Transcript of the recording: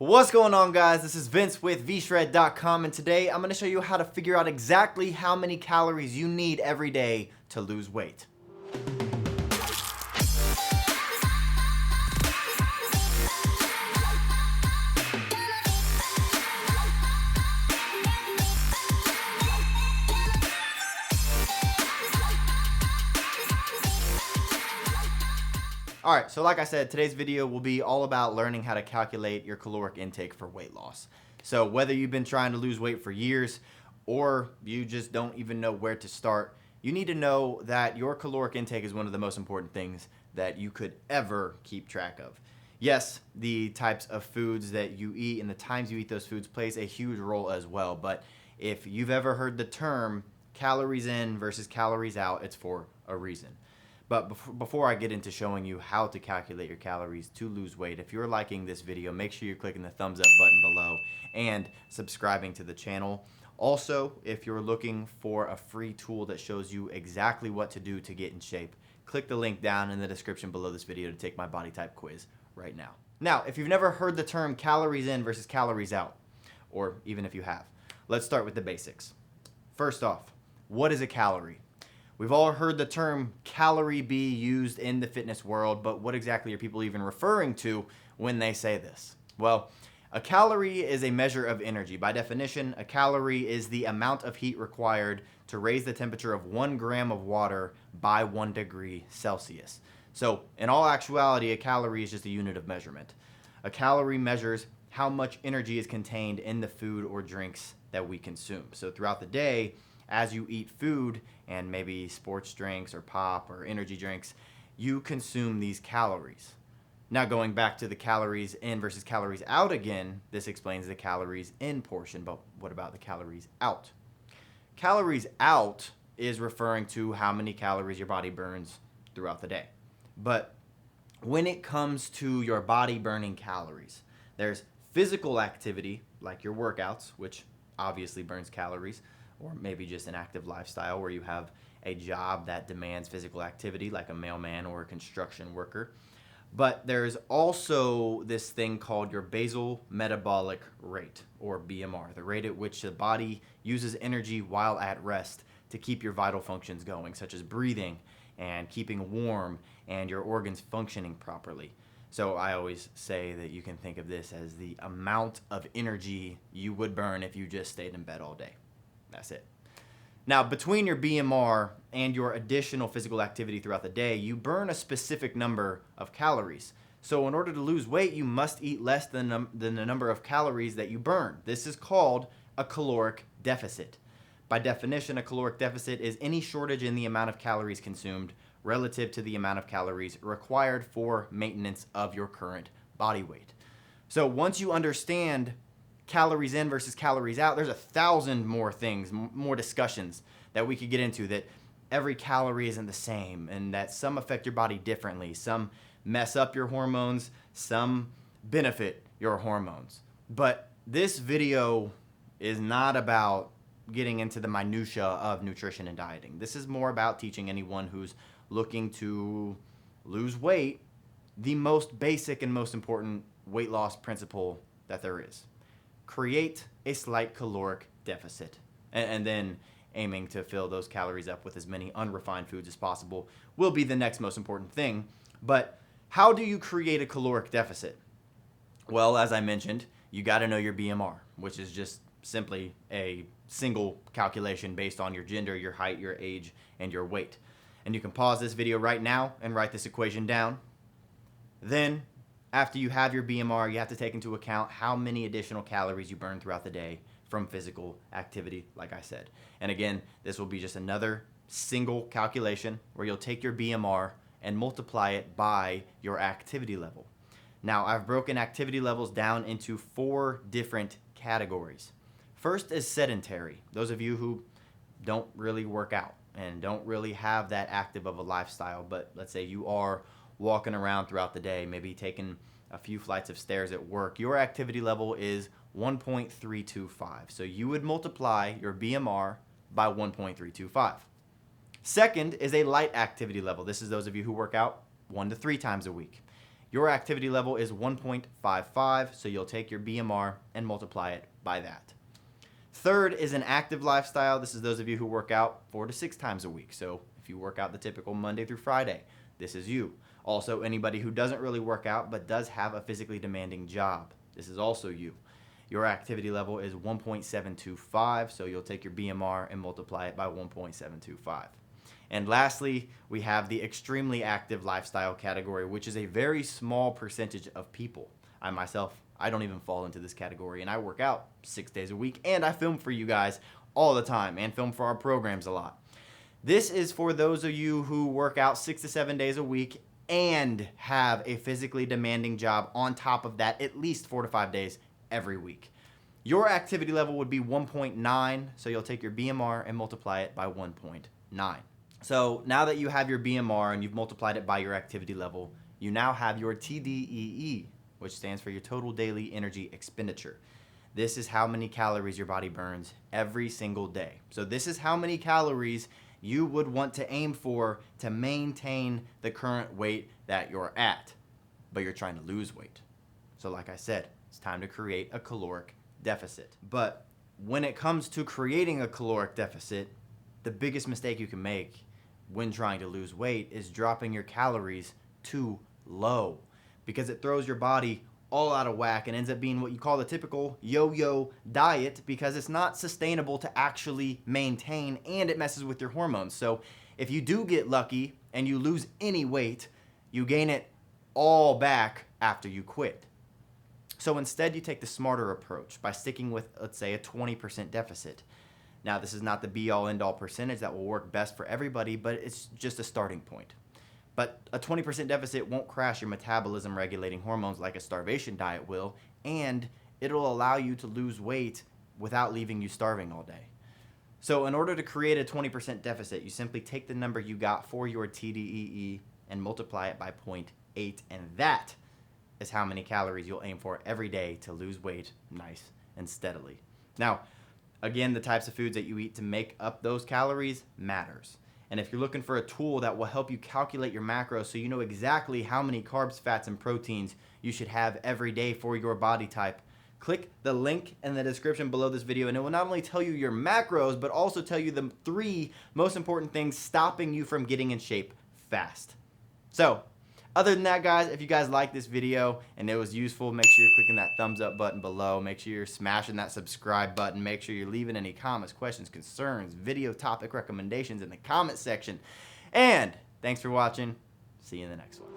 What's going on, guys? This is Vince with vshred.com, and today I'm going to show you how to figure out exactly how many calories you need every day to lose weight. Alright, so like I said, today's video will be all about learning how to calculate your caloric intake for weight loss. So whether you've been trying to lose weight for years or you just don't even know where to start, you need to know that your caloric intake is one of the most important things that you could ever keep track of. Yes, the types of foods that you eat and the times you eat those foods plays a huge role as well, but if you've ever heard the term calories in versus calories out, it's for a reason. But before I get into showing you how to calculate your calories to lose weight, if you're liking this video, make sure you're clicking the thumbs up button below and subscribing to the channel. Also, if you're looking for a free tool that shows you exactly what to do to get in shape, click the link down in the description below this video to take my body type quiz right now. Now, if you've never heard the term calories in versus calories out, or even if you have, let's start with the basics. First off, what is a calorie? We've all heard the term calorie be used in the fitness world, but what exactly are people even referring to when they say this? Well, a calorie is a measure of energy. By definition, a calorie is the amount of heat required to raise the temperature of 1 gram of water by 1 degree Celsius. So, in all actuality, a calorie is just a unit of measurement. A calorie measures how much energy is contained in the food or drinks that we consume. So, throughout the day, as you eat food and maybe sports drinks or pop or energy drinks, you consume these calories. Now, going back to the calories in versus calories out again, this explains the calories in portion, but what about the calories out? Calories out is referring to how many calories your body burns throughout the day. But when it comes to your body burning calories, there's physical activity like your workouts, which obviously burns calories, or maybe just an active lifestyle where you have a job that demands physical activity like a mailman or a construction worker. But there's also this thing called your basal metabolic rate, or BMR, the rate at which the body uses energy while at rest to keep your vital functions going, such as breathing and keeping warm and your organs functioning properly. So I always say that you can think of this as the amount of energy you would burn if you just stayed in bed all day. That's it. Now, between your BMR and your additional physical activity throughout the day, you burn a specific number of calories. So in order to lose weight, you must eat less than the number of calories that you burn. This is called a caloric deficit. By definition, a caloric deficit is any shortage in the amount of calories consumed relative to the amount of calories required for maintenance of your current body weight. So once you understand calories in versus calories out, there's 1,000 more things, more discussions that we could get into, that every calorie isn't the same and that some affect your body differently. Some mess up your hormones, some benefit your hormones. But this video is not about getting into the minutia of nutrition and dieting. This is more about teaching anyone who's looking to lose weight the most basic and most important weight loss principle that there is. Create a slight caloric deficit, and then aiming to fill those calories up with as many unrefined foods as possible will be the next most important thing. But how do you create a caloric deficit? Well, as I mentioned, you got to know your BMR, which is just simply a single calculation based on your gender, your height, your age, and your weight. And you can pause this video right now and write this equation down. Then, after you have your BMR, you have to take into account how many additional calories you burn throughout the day from physical activity, like I said. And again, this will be just another single calculation where you'll take your BMR and multiply it by your activity level. Now, I've broken activity levels down into 4 different categories. First is sedentary. Those of you who don't really work out and don't really have that active of a lifestyle, but let's say you are walking around throughout the day, maybe taking a few flights of stairs at work, your activity level is 1.325. So you would multiply your BMR by 1.325. Second is a light activity level. This is those of you who work out 1 to 3 times a week. Your activity level is 1.55, so you'll take your BMR and multiply it by that. Third is an active lifestyle. This is those of you who work out 4 to 6 times a week. So if you work out the typical Monday through Friday, this is you. Also, anybody who doesn't really work out but does have a physically demanding job, this is also you. Your activity level is 1.725, so you'll take your BMR and multiply it by 1.725. And lastly, we have the extremely active lifestyle category, which is a very small percentage of people. I myself, I don't even fall into this category, and I work out 6 days a week, and I film for you guys all the time and film for our programs a lot. This is for those of you who work out 6 to 7 days a week and have a physically demanding job on top of that at least 4 to 5 days every week. Your activity level would be 1.9, so you'll take your BMR and multiply it by 1.9. So now that you have your BMR and you've multiplied it by your activity level, you now have your TDEE, which stands for your total daily energy expenditure. This is how many calories your body burns every single day. So this is how many calories you would want to aim for to maintain the current weight that you're at, but you're trying to lose weight. So like I said, it's time to create a caloric deficit. But when it comes to creating a caloric deficit, the biggest mistake you can make when trying to lose weight is dropping your calories too low, because it throws your body all out of whack and ends up being what you call the typical yo-yo diet, because it's not sustainable to actually maintain, and it messes with your hormones. So if you do get lucky and you lose any weight, you gain it all back after you quit. So instead, you take the smarter approach by sticking with, let's say, a 20% deficit. Now, this is not the be-all, end-all percentage that will work best for everybody, but it's just a starting point. But a 20% deficit won't crash your metabolism regulating hormones like a starvation diet will, and it'll allow you to lose weight without leaving you starving all day. So in order to create a 20% deficit, you simply take the number you got for your TDEE and multiply it by 0.8, and that is how many calories you'll aim for every day to lose weight nice and steadily. Now, again, the types of foods that you eat to make up those calories matters. And if you're looking for a tool that will help you calculate your macros so you know exactly how many carbs, fats, and proteins you should have every day for your body type, click the link in the description below this video, and it will not only tell you your macros, but also tell you the 3 most important things stopping you from getting in shape fast. So, other than that, guys, if you guys like this video and it was useful, make sure you're clicking that thumbs up button below. Make sure you're smashing that subscribe button. Make sure you're leaving any comments, questions, concerns, video topic recommendations in the comment section. And thanks for watching. See you in the next one.